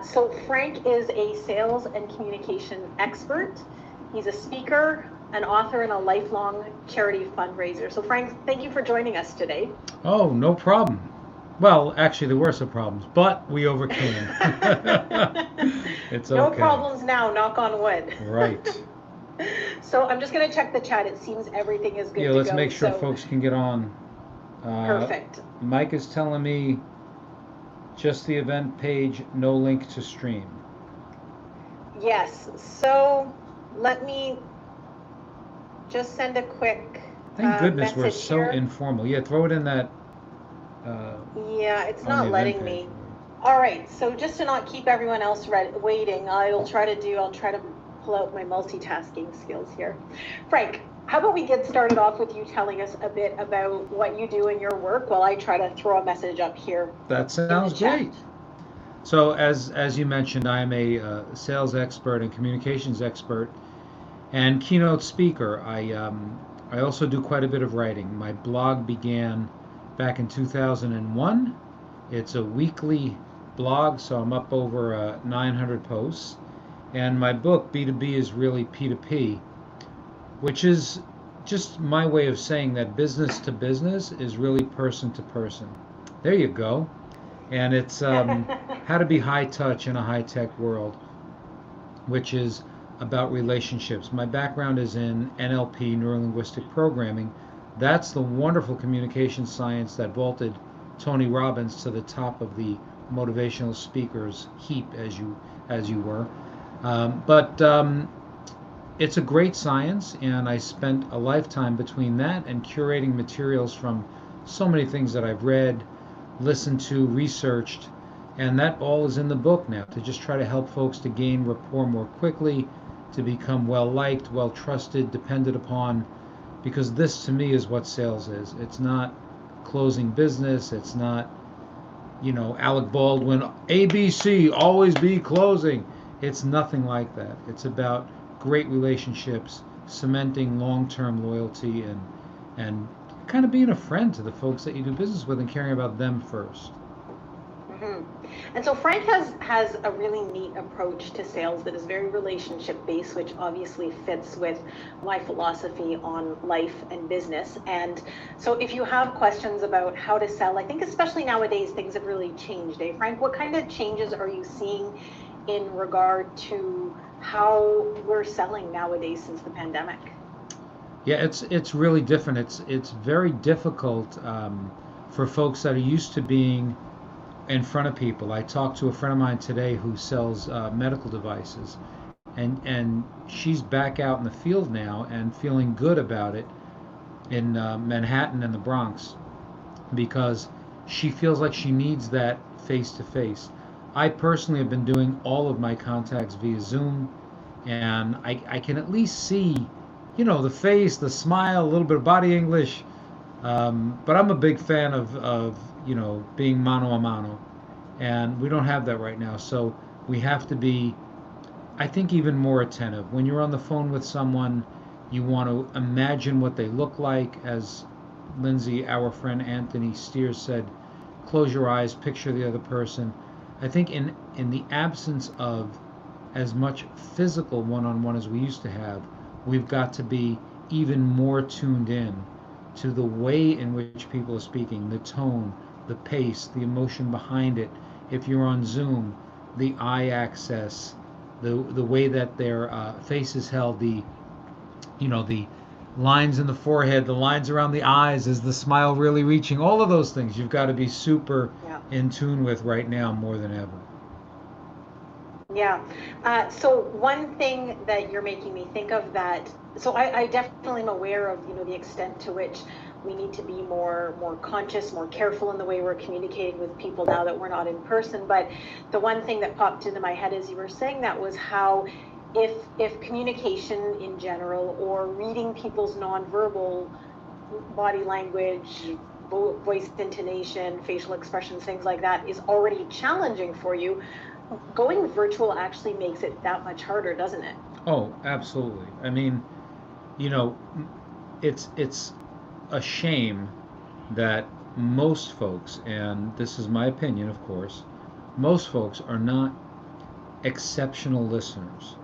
So Frank is a sales and communication expert. He's a speaker, an author, and a lifelong charity fundraiser. So Frank, thank you for joining us today. Oh, no problem. Well, actually, there were some problems, but we overcame. It's No okay. problems now, knock on wood. Right. So I'm just going to check the chat. It seems everything is Yeah, good to let's go. make sure So folks can get on. perfect. Mike is telling me just the event page, no link to stream. Yes. So let me just send a quick Thank goodness we're message so here. informal. Yeah, throw it in that uh, Yeah, it's on the not event letting page. me. All right, so just to not keep everyone else waiting, I'll try to pull out my multitasking skills here. Frank, how about we get started off with you telling us a bit about what you do in your work while I try to throw a message up here That in the sounds chat. great. So, as you mentioned, I am a sales expert and communications expert and keynote speaker. I also do quite a bit of writing. My blog began back in 2001. It's a weekly blog, so I'm up over 900 posts. And my book, B2B, is really P2P, which is just my way of saying that business to business is really person to person. There you go. And it's how to be high touch in a high tech world, which is about relationships. My background is in NLP, Neuro-Linguistic Programming. That's the wonderful communication science that vaulted Tony Robbins to the top of the motivational speakers heap, as you were. But it's a great science, and I spent a lifetime between that and curating materials from so many things that I've read, listened to, researched, and that all is in the book now to just try to help folks to gain rapport more quickly, to become well liked, well trusted, depended upon, because this to me is what sales is. It's not closing business, it's not, Alec Baldwin, ABC, always be closing. It's nothing like that. It's about great relationships, cementing long-term loyalty, and kind of being a friend to the folks that you do business with and caring about them first. hmm And so Frank has a really neat approach to sales that is very relationship based, which obviously fits with my philosophy on life and business. And so if you have questions about how to sell, I think especially nowadays things have really changed, eh? Frank, what kind of changes are you seeing in regard to how we're selling nowadays since the pandemic? Yeah, it's really different. It's very difficult for folks that are used to being in front of people. I talked to a friend of mine today who sells medical devices, and she's back out in the field now and feeling good about it in Manhattan and the Bronx because she feels like she needs that face to face. I personally have been doing all of my contacts via Zoom, and I can at least see, the face, the smile, a little bit of body English. But I'm a big fan of being mano a mano, and we don't have that right now. So we have to be, I think, even more attentive. When you're on the phone with someone, you want to imagine what they look like. As Lindsay, our friend Anthony Steers said, close your eyes, picture the other person. I think in the absence of as much physical one-on-one as we used to have, we've got to be even more tuned in to the way in which people are speaking, the tone, the pace, the emotion behind it. If you're on Zoom, the eye access, the way that their face is held, the lines in the forehead, the lines around the eyes, is the smile really reaching? All of those things you've got to be super Yeah. in tune with right now more than ever. Yeah. So one thing that you're making me think of that, so I definitely am aware of, the extent to which we need to be more conscious, more careful in the way we're communicating with people now that we're not in person. But the one thing that popped into my head as you were saying that was how if communication in general or reading people's nonverbal body language, voice intonation, facial expressions, things like that is already challenging for you, going virtual actually makes it that much harder, doesn't it? Oh, absolutely. I mean, you know, it's a shame that most folks, and this is my opinion, of course, most folks are not exceptional listeners.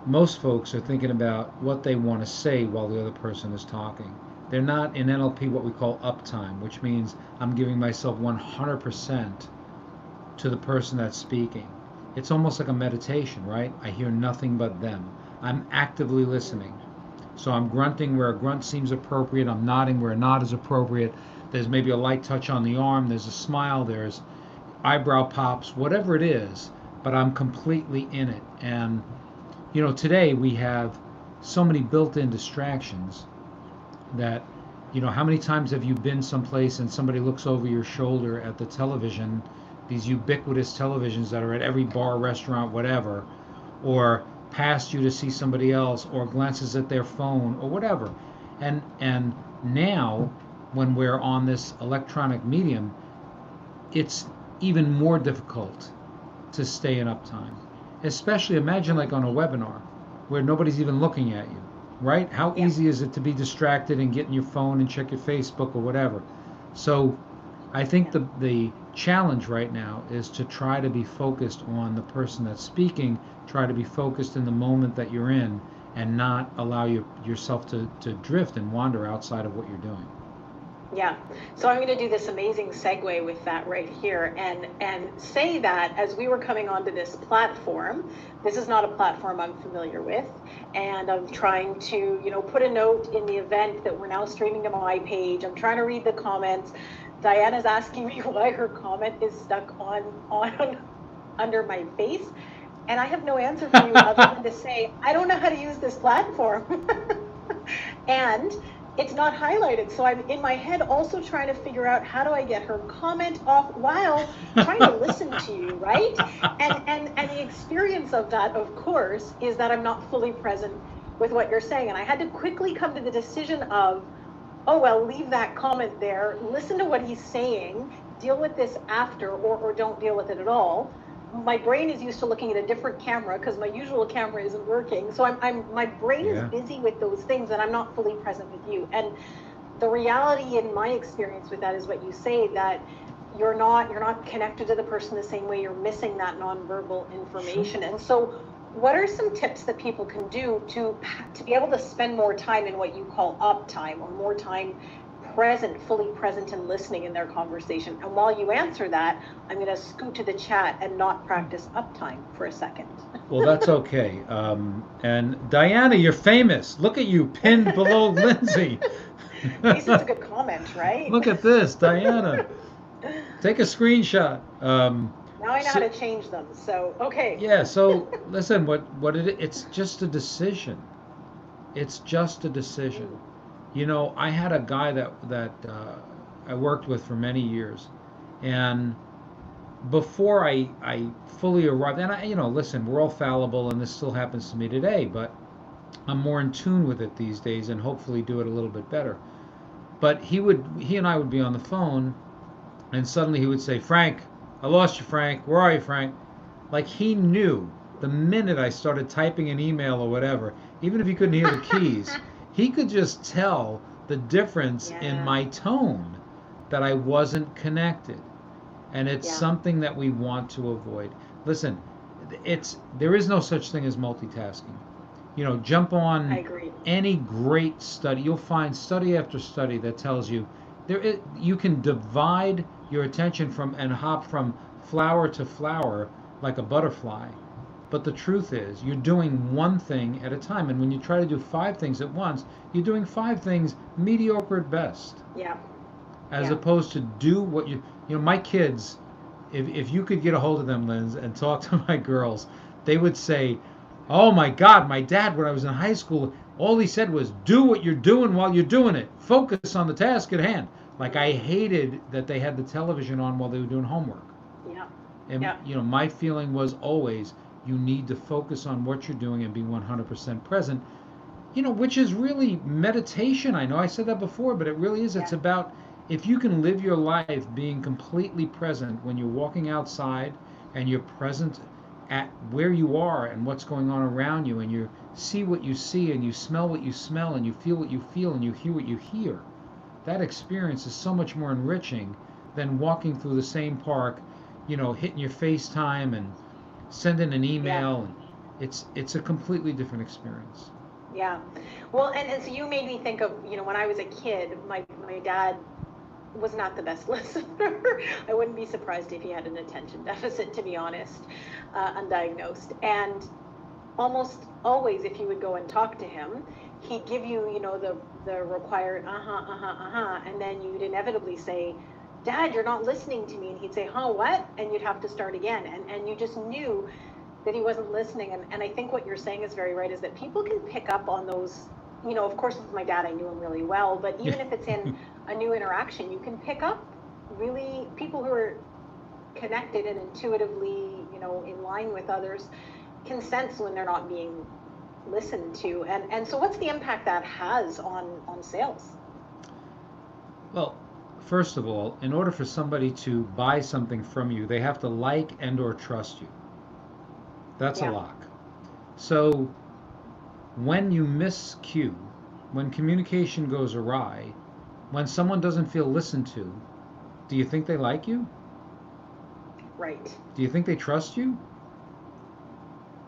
Most folks are thinking about what they want to say while the other person is talking. They're not in NLP what we call uptime, which means I'm giving myself 100% to the person that's speaking. It's almost like a meditation, right? I hear nothing but them. I'm actively listening. So I'm grunting where a grunt seems appropriate. I'm nodding where a nod is appropriate. There's maybe a light touch on the arm. There's a smile. There's eyebrow pops, whatever it is. But I'm completely in it. And, today we have so many built in distractions that, how many times have you been someplace and somebody looks over your shoulder at the television, these ubiquitous televisions that are at every bar, restaurant, whatever, or past you to see somebody else, or glances at their phone or whatever. And now when we're on this electronic medium, it's even more difficult to stay in uptime. Especially imagine like on a webinar where nobody's even looking at you, right? How Yeah. easy is it to be distracted and get in your phone and check your Facebook or whatever? So I think Yeah. the challenge right now is to try to be focused on the person that's speaking, try to be focused in the moment that you're in, and not allow yourself to drift and wander outside of what you're doing. Yeah. So I'm going to do this amazing segue with that right here and say that as we were coming onto this platform, this is not a platform I'm familiar with, and I'm trying to, put a note in the event that we're now streaming to my page. I'm trying to read the comments. Diana's asking me why her comment is stuck on under my face, and I have no answer for you other than to say I don't know how to use this platform. And it's not highlighted. So I'm in my head also trying to figure out how do I get her comment off while trying to listen to you, right? And the experience of that, of course, is that I'm not fully present with what you're saying. And I had to quickly come to the decision of, oh, well, leave that comment there, listen to what he's saying, deal with this after, or don't deal with it at all. My brain is used to looking at a different camera because my usual camera isn't working. So my brain is Yeah. busy with those things and I'm not fully present with you. And the reality in my experience with that is what you say, that you're not connected to the person the same way. You're missing that nonverbal Sure. information. And so what are some tips that people can do to be able to spend more time in what you call uptime, or more time fully present and listening in their conversation? And while you answer that, I'm going to scoot to the chat and not practice uptime for a second. Well, that's okay. And Diana, you're famous. Look at you pinned below Lindsay. At least it's a good comment, right? Look at this, Diana. Take a screenshot. Now I know how So, to change them. So, okay. yeah. So listen, it's just a decision. It's just a decision. Mm, I had a guy that I worked with for many years, and before I fully arrived, and listen, we're all fallible, and this still happens to me today, but I'm more in tune with it these days, and hopefully do it a little bit better. But he and I would be on the phone, and suddenly he would say, "Frank, I lost you, Frank. Where are you, Frank?" Like he knew the minute I started typing an email or whatever, even if he couldn't hear the keys, he could just tell the difference in yeah. my tone that I wasn't connected. And it's Yeah. something that we want to avoid. Listen, there is no such thing as multitasking. Jump I on agree. any great study. You'll find study after study that tells you you can divide your attention from and hop from flower to flower like a butterfly. But the truth is, you're doing one thing at a time. And when you try to do five things at once, you're doing five things mediocre at best, Yeah. as Yeah. opposed to do what my kids, if you could get a hold of them, Linz, and talk to my girls, they would say, "Oh my God, my dad, when I was in high school, all he said was, do what you're doing while you're doing it. Focus on the task at hand." Like I Mm, hated that they had the television on while they were doing homework. yeah. And Yeah. my feeling was always you need to focus on what you're doing and be 100% present, which is really meditation. I know I said that before, but it really is. It's Yeah. about if you can live your life being completely present when you're walking outside and you're present at where you are and what's going on around you, and you see what you see and you smell what you smell and you feel what you feel and you hear what you hear, that experience is so much more enriching than walking through the same park, hitting your FaceTime and sending an Yeah. email, and it's a completely different experience. Yeah. Well, and so you made me think of, when I was a kid, my dad was not the best listener. I wouldn't be surprised if he had an attention deficit, to be honest, undiagnosed. And almost always, if you would go and talk to him, he'd give you, the required and then you'd inevitably say, "Dad, you're not listening to me." And he'd say, "Huh, what?" And you'd have to start again. And you just knew that he wasn't listening. And I think what you're saying is very right, is that people can pick up on those. Of course, with my dad, I knew him really well, but Yeah. even if it's in a new interaction, you can pick up really people who are connected and intuitively, in line with others, can sense when they're not being listened to. And so what's the impact that has on sales? Well, first of all, in order for somebody to buy something from you, they have to like and or trust you. That's a Yeah. lock. So when you miscue, when communication goes awry, when someone doesn't feel listened to, do you think they like you? Right. Do you think they trust you?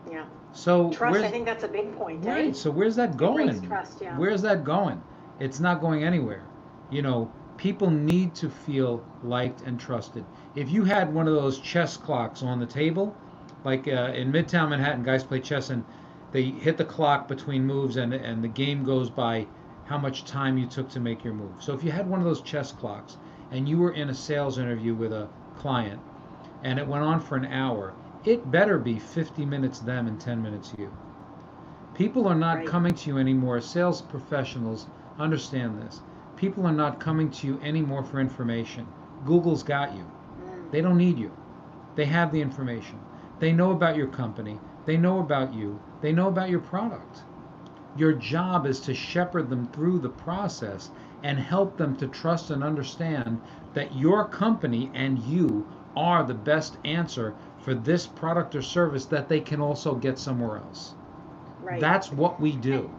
Yeah. So Trust, I where's think that's a big point, eh? right? So where's that It breaks going? trust. Yeah. Where's that going? It's not going anywhere. You know, people need to feel liked and trusted. If you had one of those chess clocks on the table, like in Midtown Manhattan, guys play chess and they hit the clock between moves, and the game goes by how much time you took to make your move. So if you had one of those chess clocks and you were in a sales interview with a client and it went on for an hour, it better be 50 minutes them and 10 minutes you. People are not Right. coming to you anymore. Sales professionals understand this. People are not coming to you anymore for information. Google's got you. Mm. They don't need you. They have the information. They know about your company. They know about you. They know about your product. Your job is to shepherd them through the process and help them to trust and understand that your company and you are the best answer for this product or service that they can also get somewhere else. Right. That's what we And do.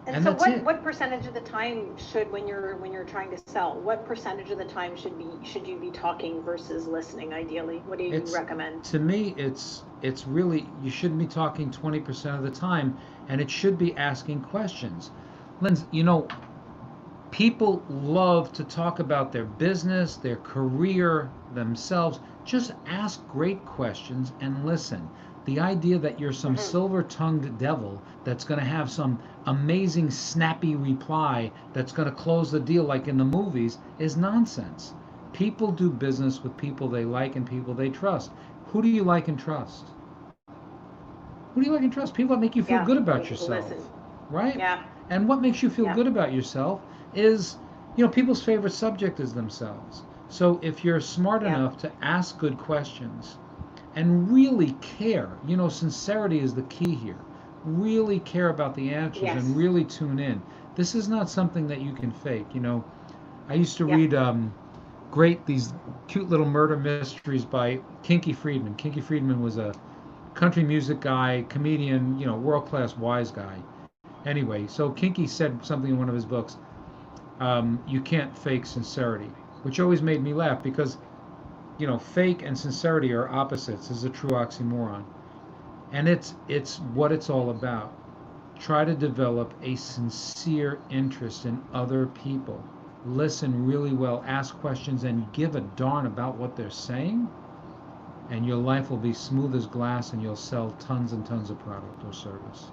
and And so that's what it. what percentage of the time should, when you're trying to sell, what percentage of the time should you be talking versus listening ideally? What do you It's recommend? to me it's really you shouldn't be talking 20% of the time, and it should be asking questions. Linz, people love to talk about their business, their career, themselves. Just ask great questions and listen. The idea that you're some Hmm. silver tongued devil that's going to have some amazing, snappy reply that's going to close the deal like in the movies is nonsense. People do business with people they like and people they trust. Who do you like and trust? Who do you like and trust? People that make you feel Yeah. good The about people who yourself, listen. right? Yeah. And what makes you feel Yeah. good about yourself is, people's favorite subject is themselves. So if you're smart Yeah. enough to ask good questions and really care, sincerity is the key here. Really care about the answers and Yes. really tune in. This is not something that you can fake. I used to Yeah. read these cute little murder mysteries by Kinky Friedman. Kinky Friedman was a country music guy, comedian, world class wise guy. Anyway, so Kinky said something in one of his books. You can't fake sincerity, which always made me laugh because fake and sincerity are opposites. This is a true oxymoron, and it's what it's all about. Try to develop a sincere interest in other people. Listen really well, ask questions, and give a darn about what they're saying, and your life will be smooth as glass and you'll sell tons and tons of product or service.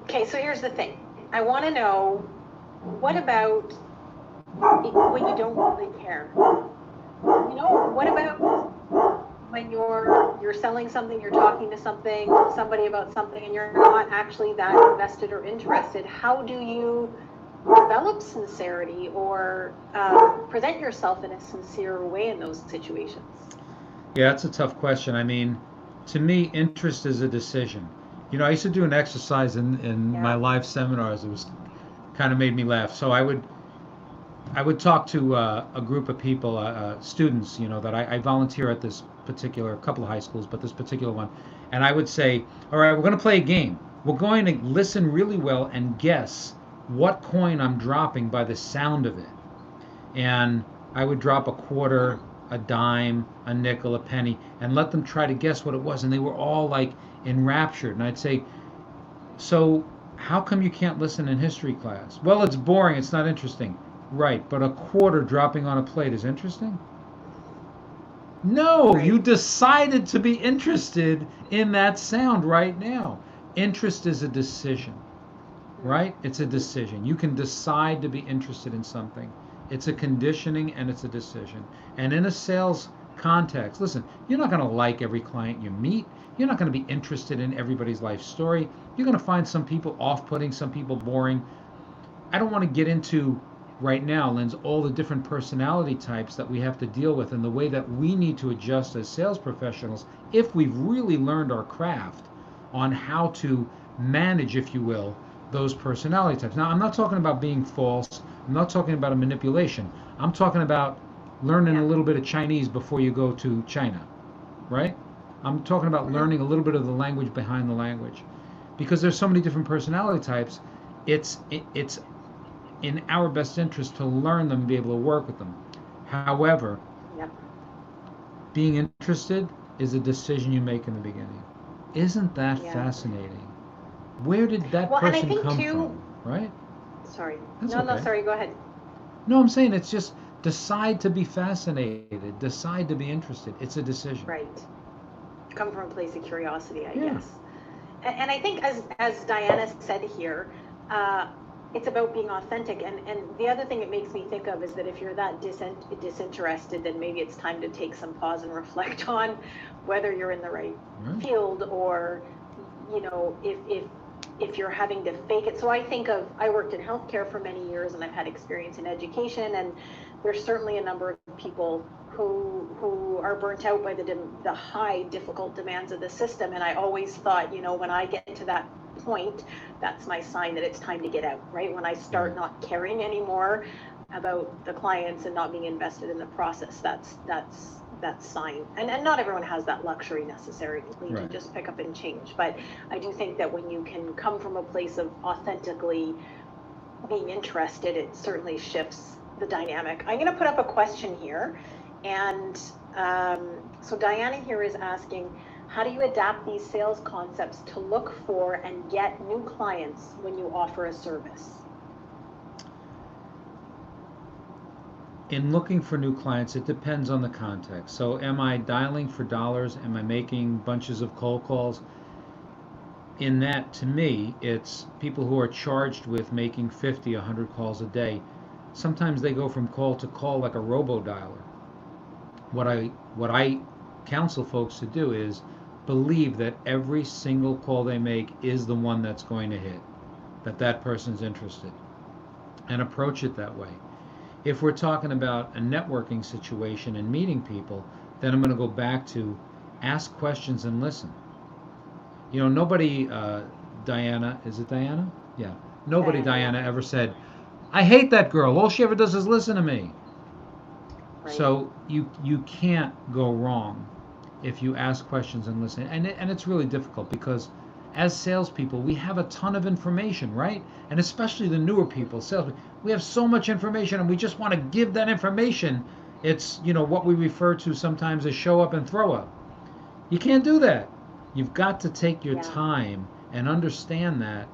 Okay, so here's the thing. I want to know, what about when you don't really care? What about when you're selling something, you're talking to somebody about something, and you're not actually that invested or interested? How do you develop sincerity, or present yourself in a sincere way in those situations? Yeah, that's a tough question. I mean, to me, interest is a decision. I used to do an exercise in my Yeah. live seminars. It was kind of made me laugh. So I would talk to a group of people, students, that I volunteer at this particular couple of high schools, but this particular one, and I would say, all right, we're going to play a game. We're going to listen really well and guess what coin I'm dropping by the sound of it. And I would drop a quarter, a dime, a nickel, a penny, and let them try to guess what it was. And they were all like enraptured. And I'd say, so how come you can't listen in history class? Well, it's boring, it's not interesting. Right, but a quarter dropping on a plate is interesting? No, Right. you decided to be interested in that sound right now. Interest is a decision, right? It's a Mm-hmm. decision. You can decide to be interested in something. It's a conditioning and it's a decision. And in a sales context, listen, you're not going to like every client you meet. You're not going to be interested in everybody's life story. You're going to find some people off putting, some people boring. I don't want to get into right now, Linz, all the different personality types that we have to deal with and the way that we need to adjust as sales professionals if we've really learned our craft on how to manage, if you will, those personality types. Now, I'm not talking about being false. I'm not talking about a manipulation. I'm talking about learning a Yeah. little bit of Chinese before you go to China, right? I'm talking about Mm-hmm. learning a little bit of the language behind the language because there's so many different personality types. It's in our best interest to learn them and be able to work with them. However, Yep. being interested is a decision you make in the beginning. Isn't that Yeah. fascinating? Where did that Well, and I person think come too. from? Right? Sorry. That's No, no, okay. sorry. Go ahead. No, I'm saying it's just decide to be fascinated, decide to be interested. It's a decision. Right. Come from a place of curiosity, I Yeah. guess. And I think, as Diana said here, uh, it's about being authentic. And the other thing it makes me think of is that if you're that disinterested, then maybe it's time to take some pause and reflect on whether you're in the right Right. field, or if you're having to fake it. So I think of, I worked in healthcare for many years, and I've had experience in education, and there's certainly a number of people who are burnt out by the high difficult demands of the system. And I always thought, when I get to that point, that's my sign that it's time to get out, right? When I Right. start not caring anymore about the clients and not being invested in the process, that's sign. And not everyone has that luxury necessarily to Right. just pick up and change, but I do think that when you can come from a place of authentically being interested, it certainly shifts the dynamic. I'm going to put up a question here. And so Diana here is asking, how do you adapt these sales concepts to look for and get new clients when you offer a service? In looking for new clients, it depends on the context. So, am I dialing for dollars? Am I making bunches of cold calls? In that, to me, it's people who are charged with making 50, 100 calls a day. Sometimes they go from call to call like a robo dialer. What I counsel folks to do is believe that every single call they make is the one that's going to hit, that that person's interested, and approach it that way. If we're talking about a networking situation and meeting people, then I'm going to go back to ask questions and listen. Nobody, Diana, is it Diana? Yeah. Nobody, Diana, yeah. Diana, ever said, I hate that girl. All she ever does is listen to me. Right. So you can't go wrong if you ask questions and listen. And it's really difficult because as salespeople, we have a ton of information, right? And especially the newer people, sales, we have so much information and we just want to give that information. It's, what we refer to sometimes as show up and throw up. You can't do that. You've got to take your Yeah. time and understand that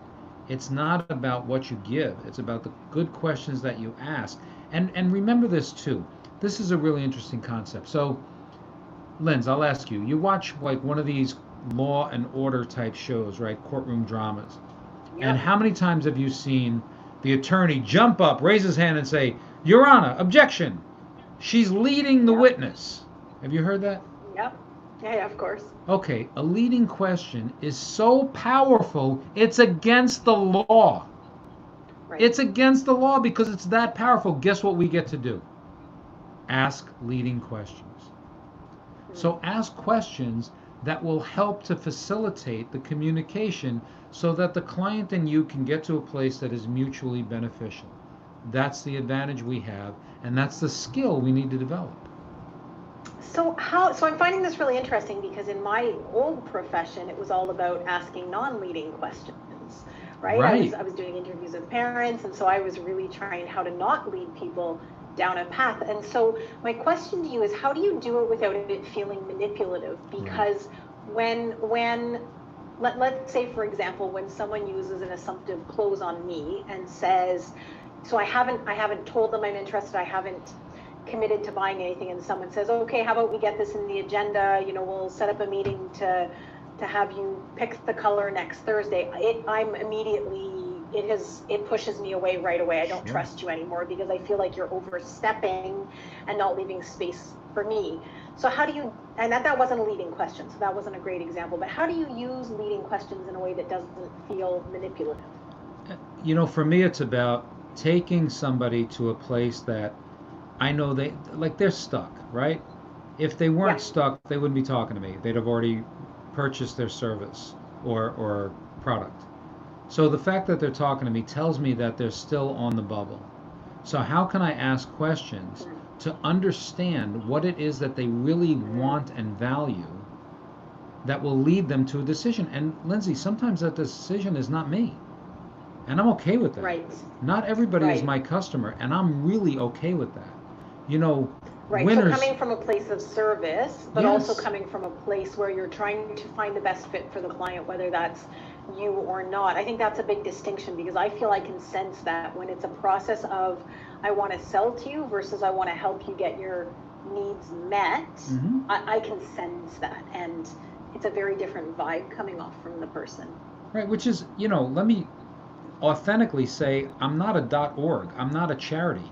it's not about what you give. It's about the good questions that you ask. And remember this too. This is a really interesting concept. So, Linz, I'll ask you. You watch like one of these law and order type shows, right? Courtroom dramas. And Yep. how many times have you seen the attorney jump up, raise his hand, and say, Your Honor, objection. She's leading the Yep. witness. Have you heard that? Yep. Yeah, yeah, of course. Okay, a leading question is so powerful, it's against the law. Right. It's against the law because it's that powerful. Guess what we get to do? Ask leading questions. Hmm. So ask questions that will help to facilitate the communication so that the client and you can get to a place that is mutually beneficial. That's the advantage we have, and that's the skill we need to develop. So I'm finding this really interesting because in my old profession, it was all about asking non-leading questions, right? I was Right. I was doing interviews with parents, and so I was really trying how to not lead people down a path. And so my question to you is, how do you do it without it feeling manipulative? Because when let's say, for example, when someone uses an assumptive close on me and says, so I haven't told them I'm interested, I haven't committed to buying anything, and someone says, okay, how about we get this in the agenda, we'll set up a meeting to have you pick the color next Thursday. I'm immediately, it pushes me away right away. I don't trust you anymore, because I feel like you're overstepping and not leaving space for me. So how do you, and that wasn't a leading question, so that wasn't a great example, but how do you use leading questions in a way that doesn't feel manipulative? For me, it's about taking somebody to a place that I know they're stuck, right? If they weren't stuck, they wouldn't be talking to me. They'd have already purchased their service or product. So the fact that they're talking to me tells me that they're still on the bubble. So how can I ask questions to understand what it is that they really want and value that will lead them to a decision? And Lindsay, sometimes that decision is not me. And I'm okay with that. Right. Not everybody is my customer, and I'm really okay with that. Right. Winners, so coming from a place of service, but also coming from a place where you're trying to find the best fit for the client, whether that's you or not. I think that's a big distinction, because I feel I can sense that when it's a process of I want to sell to you versus I want to help you get your needs met, I can sense that. And it's a very different vibe coming off from the person. Right, which is, let me authentically say, I'm not a .org. I'm not a charity.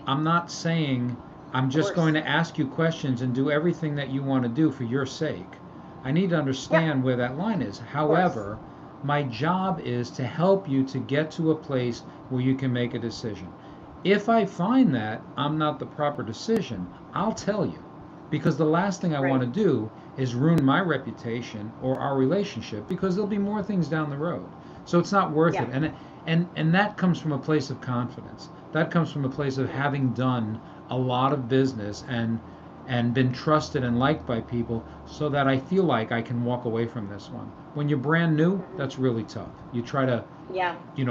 I'm not saying I'm just going to ask you questions and do everything that you want to do for your sake. I need to understand where that line is. However, my job is to help you to get to a place where you can make a decision. If I find that I'm not the proper decision, I'll tell you. Because the last thing I want to do is ruin my reputation or our relationship, because there'll be more things down the road. So it's not worth it. And that comes from a place of confidence. That comes from a place of having done a lot of business and been trusted and liked by people, so that I feel like I can walk away from this one. When you're brand new, that's really tough. You try to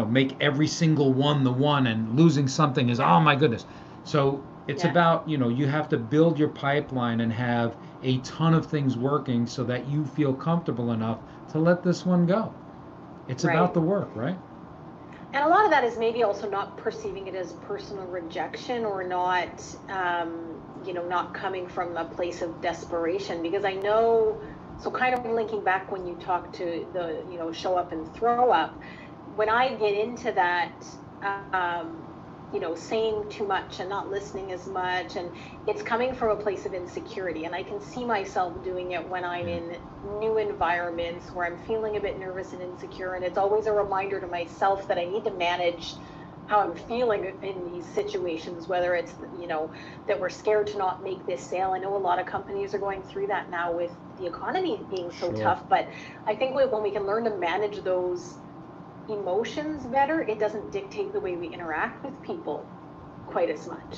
make every single one the one, and losing something is, oh my goodness. So it's about, you have to build your pipeline and have a ton of things working so that you feel comfortable enough to let this one go. It's about the work, right? And a lot of that is maybe also not perceiving it as personal rejection, or not, not coming from a place of desperation. Because I know, so kind of linking back when you talk to the, show up and throw up, when I get into that, saying too much and not listening as much, and it's coming from a place of insecurity. And I can see myself doing it when I'm in new environments where I'm feeling a bit nervous and insecure. And it's always a reminder to myself that I need to manage how I'm feeling in these situations, whether it's, that we're scared to not make this sale. I know a lot of companies are going through that now with the economy being so tough, but I think when we can learn to manage those emotions better, it doesn't dictate the way we interact with people quite as much.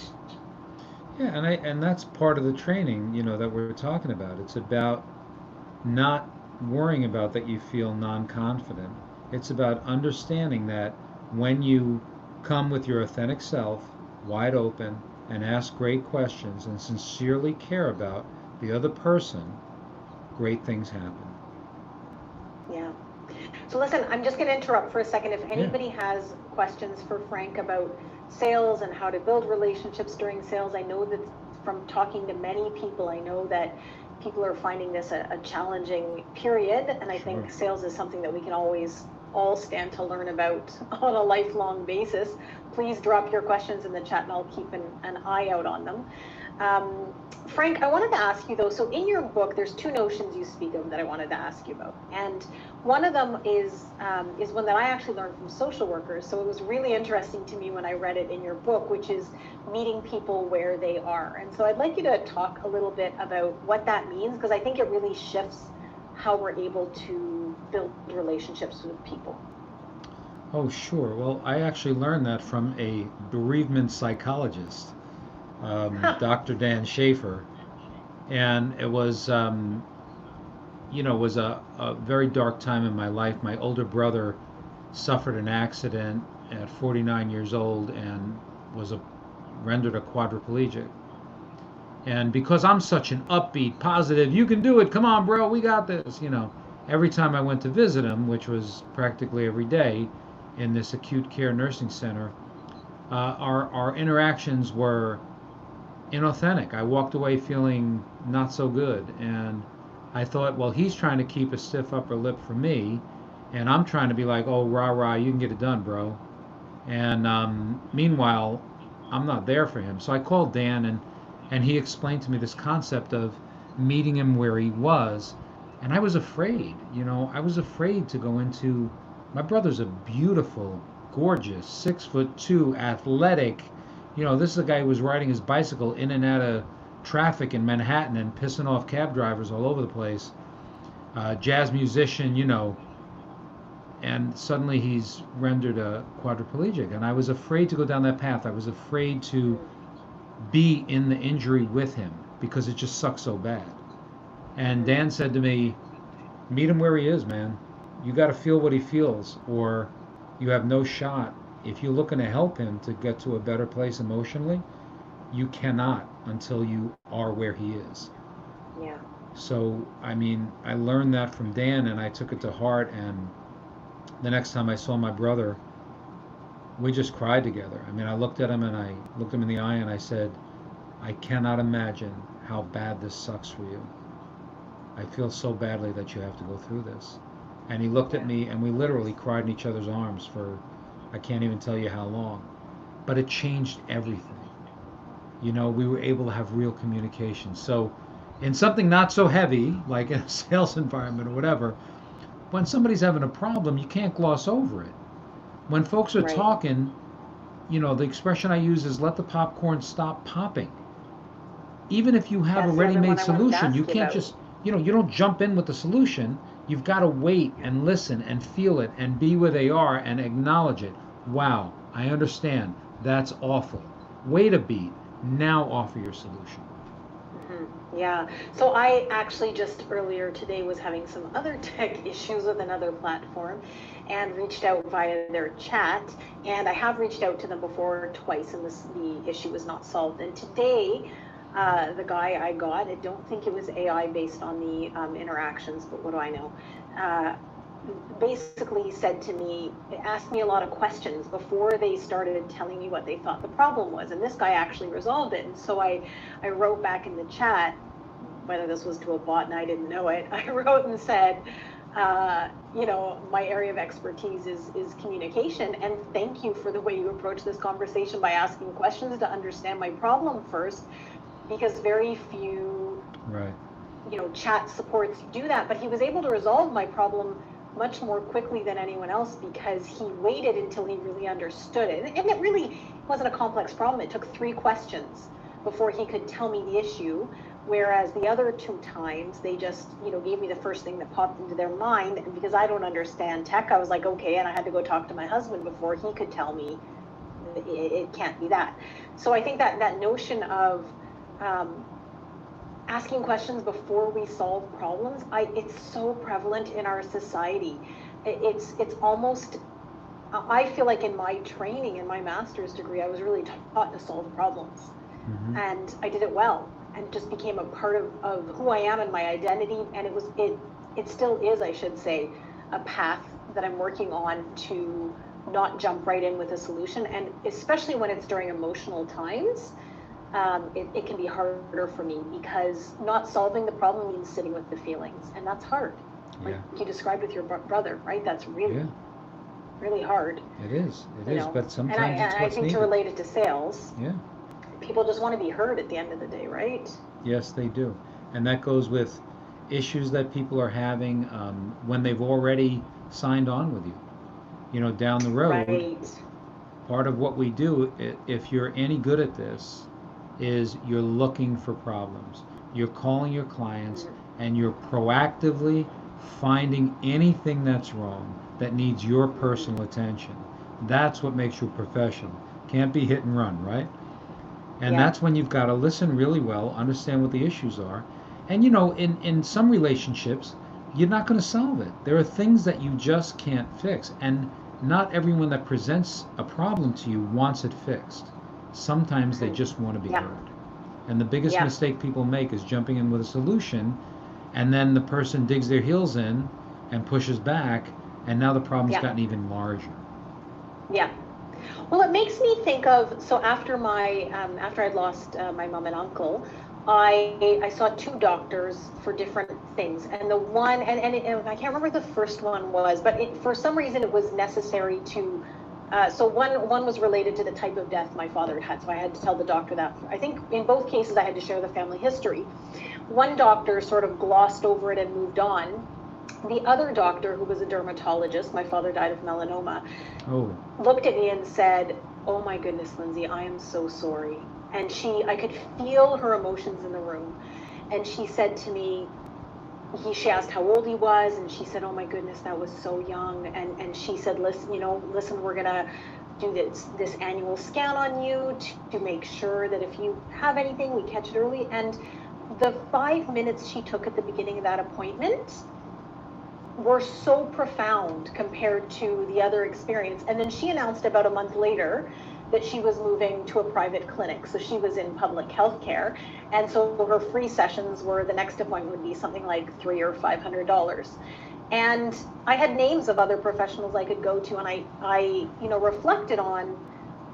Yeah, and that's part of the training, that we're talking about. It's about not worrying about that you feel non-confident. It's about understanding that when you come with your authentic self, wide open, and ask great questions and sincerely care about the other person, great things happen. Yeah. So listen, I'm just going to interrupt for a second. If anybody has questions for Frank about sales and how to build relationships during sales, I know that from talking to many people, I know that people are finding this a challenging period. And I think sales is something that we can always all stand to learn about on a lifelong basis. Please drop your questions in the chat and I'll keep an eye out on them. Frank, I wanted to ask you though, so in your book, there's two notions you speak of that I wanted to ask you about. And one of them is one that I actually learned from social workers. So it was really interesting to me when I read it in your book, which is meeting people where they are. And so I'd like you to talk a little bit about what that means, because I think it really shifts how we're able to build relationships with people. Oh, sure. Well, I actually learned that from a bereavement psychologist, Dr. Dan Schaefer, and it was, was a very dark time in my life. My older brother suffered an accident at 49 years old and was rendered a quadriplegic. And because I'm such an upbeat, positive, you can do it, come on, bro, we got this, every time I went to visit him, which was practically every day in this acute care nursing center, our interactions were inauthentic. I walked away feeling not so good. And I thought, well, he's trying to keep a stiff upper lip for me, and I'm trying to be like, oh, rah, rah, you can get it done, bro. And meanwhile, I'm not there for him. So I called Dan, and he explained to me this concept of meeting him where he was. And I was afraid, I was afraid to go into, my brother's a beautiful, gorgeous, 6'2", athletic. This is a guy who was riding his bicycle in and out of traffic in Manhattan and pissing off cab drivers all over the place. Jazz musician, and suddenly he's rendered a quadriplegic. And I was afraid to go down that path. I was afraid to be in the injury with him because it just sucks so bad. And Dan said to me, meet him where he is, man. You got to feel what he feels, or you have no shot. If you're looking to help him to get to a better place emotionally, you cannot until you are where he is. Yeah. So, I learned that from Dan, and I took it to heart. And the next time I saw my brother, we just cried together. I looked at him, and I looked him in the eye, and I said, I cannot imagine how bad this sucks for you. I feel so badly that you have to go through this. And he looked at me, and we literally cried in each other's arms for, I can't even tell you how long. But it changed everything. We were able to have real communication. So in something not so heavy, like in a sales environment or whatever, when somebody's having a problem, you can't gloss over it. When folks are talking, the expression I use is let the popcorn stop popping. Even if you have a ready-made solution, you can't just, you don't jump in with the solution. You've got to wait and listen and feel it and be where they are and acknowledge it. Wow, I understand. That's awful. Wait a beat. Now offer your solution. Mm-hmm. Yeah. So I actually just earlier today was having some other tech issues with another platform and reached out via their chat. And I have reached out to them before twice, and the issue was not solved. And today, the guy I got, I don't think it was AI based on the interactions, but what do I know? Basically said to me, asked me a lot of questions before they started telling me what they thought the problem was. And this guy actually resolved it. And so I wrote back in the chat, whether this was to a bot and I didn't know it, I wrote and said, my area of expertise is communication. And thank you for the way you approach this conversation by asking questions to understand my problem first, because very few, chat supports do that. But he was able to resolve my problem much more quickly than anyone else because he waited until he really understood it. And it really wasn't a complex problem. It took 3 questions before he could tell me the issue. Whereas the other 2 times, they just, gave me the first thing that popped into their mind. And because I don't understand tech, I was like, okay. And I had to go talk to my husband before he could tell me it can't be that. So I think that notion of asking questions before we solve problems, it's so prevalent in our society. It's almost, I feel like in my training, in my master's degree, I was really taught to solve problems. Mm-hmm. And I did it well, and it just became a part of who I am and my identity. And it still is, I should say, a path that I'm working on to not jump right in with a solution. And especially when it's during emotional times, it can be harder for me because not solving the problem means sitting with the feelings, and that's hard. Like you described with your brother, right? That's really, really hard. It is, but sometimes and I think needed. To relate it to sales, yeah, people just want to be heard at the end of the day, right? Yes, they do. And that goes with issues that people are having when they've already signed on with you. Down the road, right. Part of what we do, if you're any good at this, is you're looking for problems. You're calling your clients and you're proactively finding anything that's wrong that needs your personal attention. That's what makes you a professional. Can't be hit and run, right? And that's when you've got to listen really well, understand what the issues are. And in some relationships, you're not going to solve it. There are things that you just can't fix. And not everyone that presents a problem to you wants it fixed. Sometimes they just want to be Yeah. heard. And the biggest Yeah. mistake people make is jumping in with a solution, and then the person digs their heels in and pushes back, and now the problem's Yeah. gotten even larger. Yeah. Well, it makes me think of, so after after I'd lost my mom and uncle, I saw two doctors for different things, and the one, and I can't remember the first one was, but for some reason it was necessary to. So one was related to the type of death my father had, so I had to tell the doctor that. I think in both cases I had to share the family history. One doctor sort of glossed over it and moved on. The other doctor, who was a dermatologist, my father died of melanoma, looked at me and said, "Oh my goodness, Lindsay, I am so sorry." And I could feel her emotions in the room. And she said to me, she asked how old he was, and she said, "Oh my goodness, that was so young." And she said, listen, we're gonna do this annual scan on you to make sure that if you have anything, we catch it early. And the 5 minutes she took at the beginning of that appointment were so profound compared to the other experience. And then she announced about a month later that she was moving to a private clinic. So she was in public health care. And so her free sessions were, the next appointment would be something like $300 or $500. And I had names of other professionals I could go to. And I reflected on,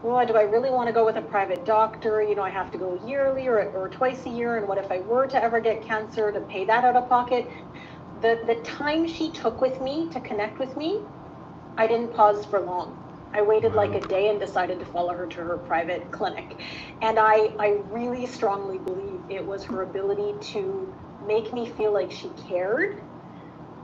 well, do I really want to go with a private doctor? I have to go yearly or twice a year. And what if I were to ever get cancer, to pay that out of pocket? The time she took with me to connect with me, I didn't pause for long. I waited like a day and decided to follow her to her private clinic. And I really strongly believe it was her ability to make me feel like she cared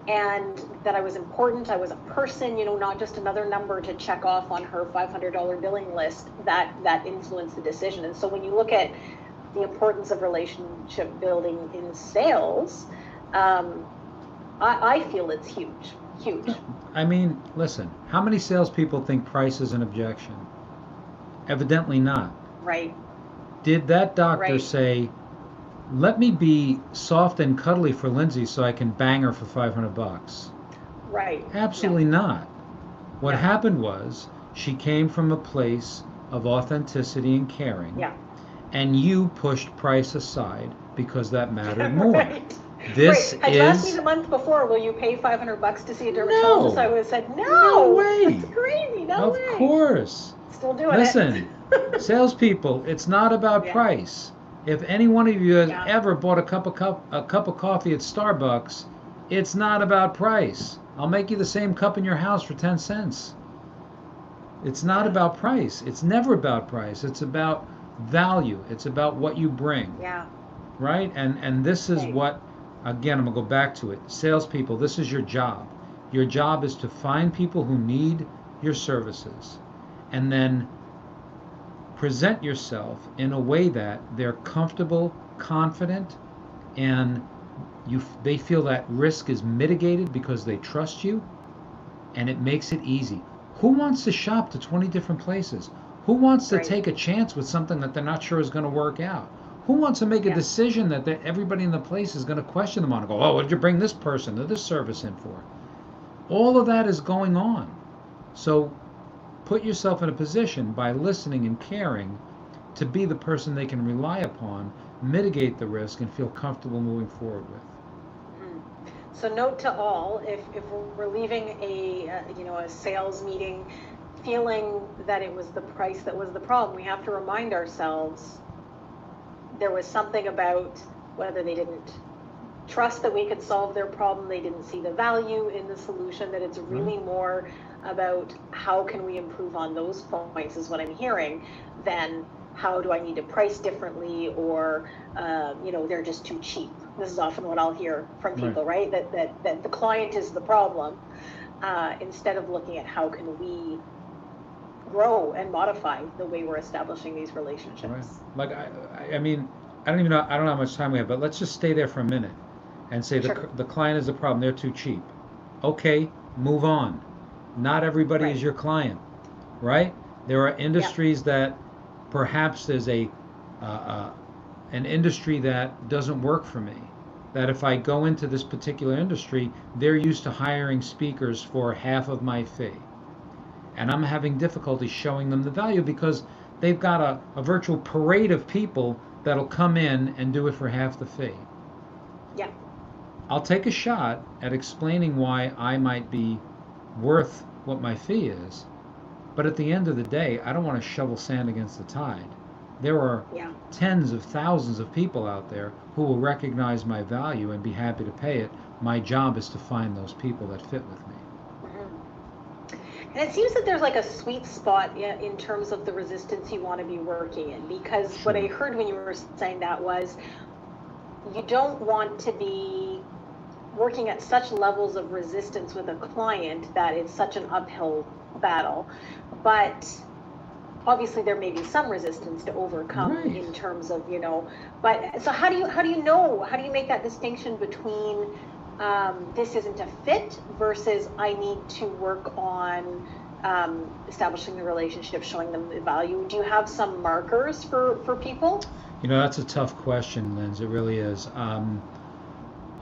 and that I was important, I was a person, not just another number to check off on her $500 billing list that influenced the decision. And so when you look at the importance of relationship building in sales, I feel it's huge. I mean, listen, how many salespeople think price is an objection? Evidently not. Right. Did that doctor say, "Let me be soft and cuddly for Lindsay so I can bang her for $500"? Right. Absolutely not. What happened was she came from a place of authenticity and caring. Yeah. And you pushed price aside because that mattered more. Right. This Had you asked me the month before, will you pay $500 to see a dermatologist? No. I would have said, No way. That's crazy. No way. Of course. Still doing it. Listen, salespeople, it's not about price. If any one of you has ever bought a cup of coffee at Starbucks, it's not about price. I'll make you the same cup in your house for 10 cents. It's not about price. It's never about price. It's about value. It's about what you bring. Yeah. Right? And this is what, again, I'm going to go back to it. Salespeople, this is your job. Your job is to find people who need your services and then present yourself in a way that they're comfortable, confident, and they feel that risk is mitigated because they trust you, and it makes it easy. Who wants to shop to 20 different places? Who wants to take a chance with something that they're not sure is going to work out? Who wants to make a decision that everybody in the place is going to question them on and go, "Oh, what did you bring this person or this service in for?" All of that is going on. So put yourself in a position by listening and caring to be the person they can rely upon, mitigate the risk, and feel comfortable moving forward with. So note to all, if we're leaving a sales meeting feeling that it was the price that was the problem, we have to remind ourselves there was something about whether they didn't trust that we could solve their problem, they didn't see the value in the solution, that it's really more about how can we improve on those points is what I'm hearing, than how do I need to price differently, or they're just too cheap. This is often what I'll hear from people, right? That the client is the problem, instead of looking at how can we grow and modify the way we're establishing these relationships. Like I mean, I don't know how much time we have, but let's just stay there for a minute and say the client is the problem, they're too cheap. Okay, move on. Not everybody is your client, right? There are industries that perhaps there's an industry that doesn't work for me. That if I go into this particular industry, they're used to hiring speakers for half of my fee. And I'm having difficulty showing them the value because they've got a virtual parade of people that'll come in and do it for half the fee. Yeah. I'll take a shot at explaining why I might be worth what my fee is, but at the end of the day, I don't want to shovel sand against the tide. There are Yeah. tens of thousands of people out there who will recognize my value and be happy to pay it. My job is to find those people that fit with me. And it seems that there's like a sweet spot in terms of the resistance you want to be working in, because Sure. what I heard when you were saying that was you don't want to be working at such levels of resistance with a client that it's such an uphill battle. But obviously there may be some resistance to overcome Right. in terms of, but so how do you make that distinction between this isn't a fit versus I need to work on establishing the relationship, showing them the value? Do you have some markers for people? That's a tough question, Linz. It really is.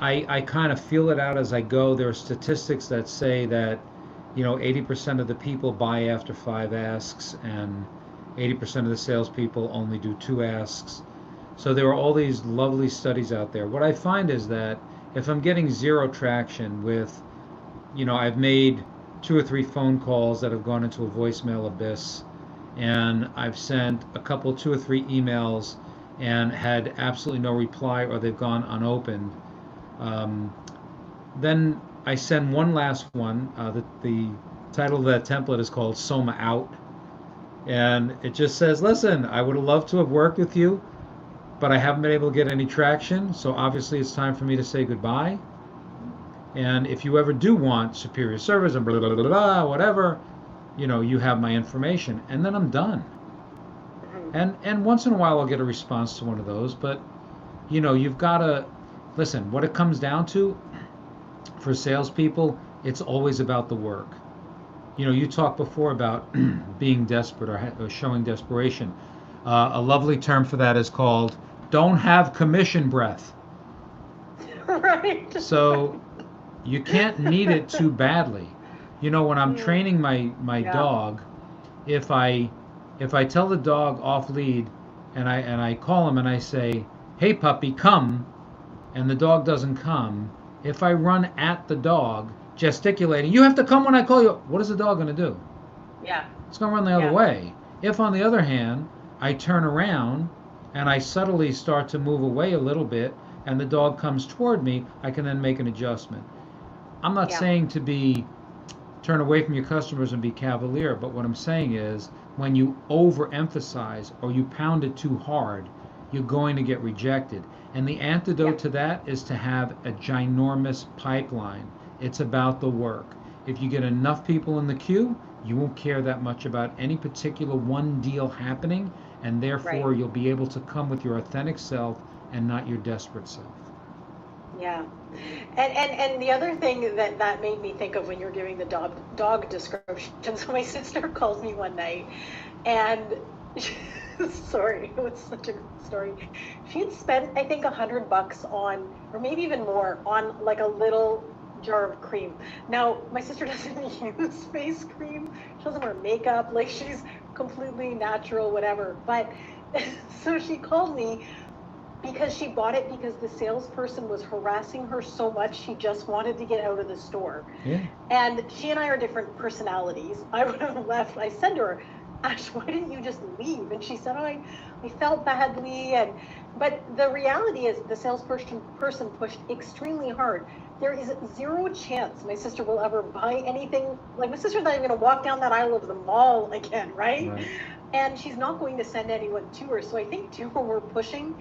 I kind of feel it out as I go. There are statistics that say that 80% of the people buy after 5 asks, and 80% of the salespeople only do 2 asks. So there are all these lovely studies out there. What I find is that if I'm getting zero traction with, I've made 2 or 3 phone calls that have gone into a voicemail abyss, and I've sent a couple, 2 or 3 emails and had absolutely no reply, or they've gone unopened. Um, then I send one last one. The title of that template is called Somma Out. And it just says, listen, I would have loved to have worked with you, but I haven't been able to get any traction. So obviously it's time for me to say goodbye. And if you ever do want superior service and blah, blah, blah, blah, whatever, you have my information. And then I'm done. And once in a while I'll get a response to one of those. But, you've got to listen, what it comes down to for salespeople, it's always about the work. You talked before about being desperate or showing desperation. A lovely term for that is called "don't have commission breath." Right. So you can't need it too badly. When I'm training my Yeah. dog, if I tell the dog off lead and I call him and I say, "Hey puppy, come," and the dog doesn't come, if I run at the dog gesticulating, "You have to come when I call you," what is the dog going to do? Yeah. It's going to run the other Yeah. way. If, on the other hand, I turn around and I subtly start to move away a little bit and the dog comes toward me, I can then make an adjustment. I'm not Yeah. saying to turn away from your customers and be cavalier, but what I'm saying is when you overemphasize or you pound it too hard, you're going to get rejected. And the antidote to that is to have a ginormous pipeline. It's about the work. If you get enough people in the queue, you won't care that much about any particular one deal happening, and therefore Right. you'll be able to come with your authentic self and not your desperate self. Yeah. And the other thing that made me think of when you're giving the dog descriptions, my sister called me one night and sorry, it was such a good story. She had spent, I think, $100 on, or maybe even more, on like a little jar of cream. Now, my sister doesn't use face cream. She doesn't wear makeup. Like, she's completely natural, whatever. But so she called me because she bought it because the salesperson was harassing her so much she just wanted to get out of the store. Yeah. And she and I are different personalities. I would have left. I said to her, "Ash, why didn't you just leave?" And she said, I felt badly. But the reality is the salesperson pushed extremely hard. There is zero chance my sister will ever buy anything. Like, my sister's not even going to walk down that aisle of the mall again, right? And she's not going to send anyone to her. So I think, too, when we're pushing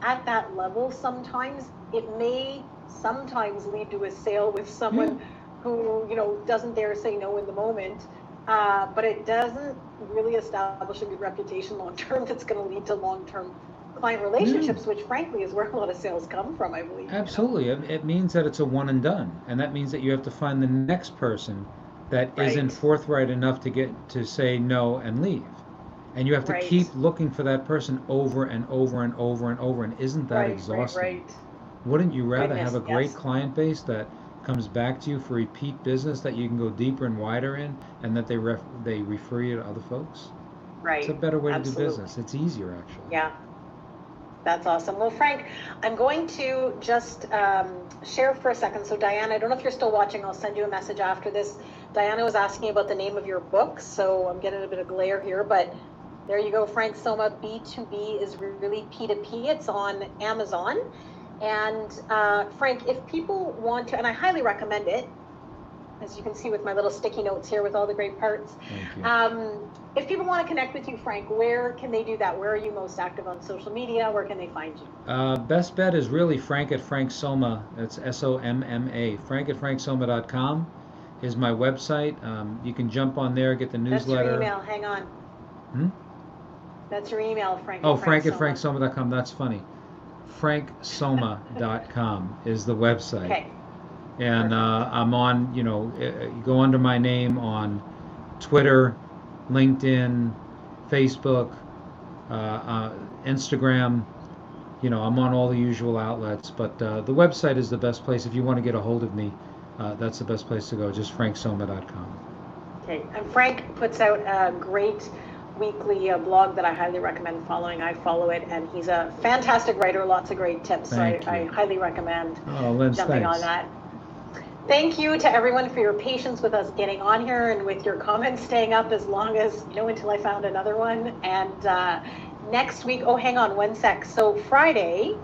at that level, sometimes it may sometimes lead to a sale with someone who doesn't dare say no in the moment, but it doesn't really establish a good reputation long term that's going to lead to long term client relationships, which frankly is where a lot of sales come from, I believe. Absolutely. It means that it's a one and done, and that means that you have to find the next person that isn't forthright enough to get to say no and leave. And you have to keep looking for that person over and over and over and over. And isn't that exhausting? Wouldn't you rather have a great client base that comes back to you for repeat business that you can go deeper and wider in, and that they refer you to other folks? Right. It's a better way Absolutely. to do business. It's easier, actually. Yeah. That's awesome. Well, Frank, I'm going to just share for a second. So, Diana, I don't know if you're still watching. I'll send you a message after this. Diana was asking about the name of your book, so I'm getting a bit of glare here, but there you go. Frank Somma, B2B is really P2P. It's on Amazon. And Frank, if people want to, and I highly recommend it, as you can see with my little sticky notes here with all the great parts. Thank you. If people want to connect with you, Frank, where can they do that? Where are you most active on social media? Where can they find you? Best bet is really Frank at Frank Somma. That's SOMMA. Frank at franksomma.com is my website. You can jump on there, get the newsletter. That's your email. Hang on. That's your email, Frank. Oh, Frank at franksomma.com. That's funny. franksomma.com is the website. Okay. And I'm on, you go under my name on Twitter, LinkedIn, Facebook, Instagram. I'm on all the usual outlets, but the website is the best place if you want to get a hold of me. That's the best place to go, just franksomma.com. Okay, and Frank puts out a great weekly blog that I highly recommend following. I follow it, and he's a fantastic writer, lots of great tips. So I highly recommend jumping on that. Thank you to everyone for your patience with us getting on here and with your comments staying up as long as, until I found another one. And next week, oh, hang on one sec. So Friday,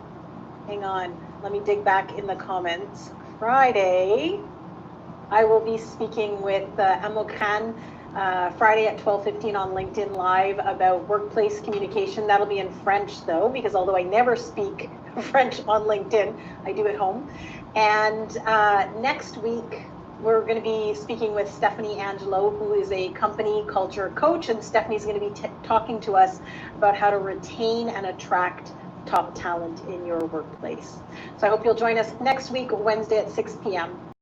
hang on, let me dig back in the comments. Friday, I will be speaking with Amo Khan Friday at 12:15 on LinkedIn Live about workplace communication. That'll be in French though, because although I never speak French on LinkedIn, I do at home. And next week, we're going to be speaking with Stephanie Angelo, who is a company culture coach, and Stephanie's going to be talking to us about how to retain and attract top talent in your workplace. So I hope you'll join us next week, Wednesday at 6 p.m.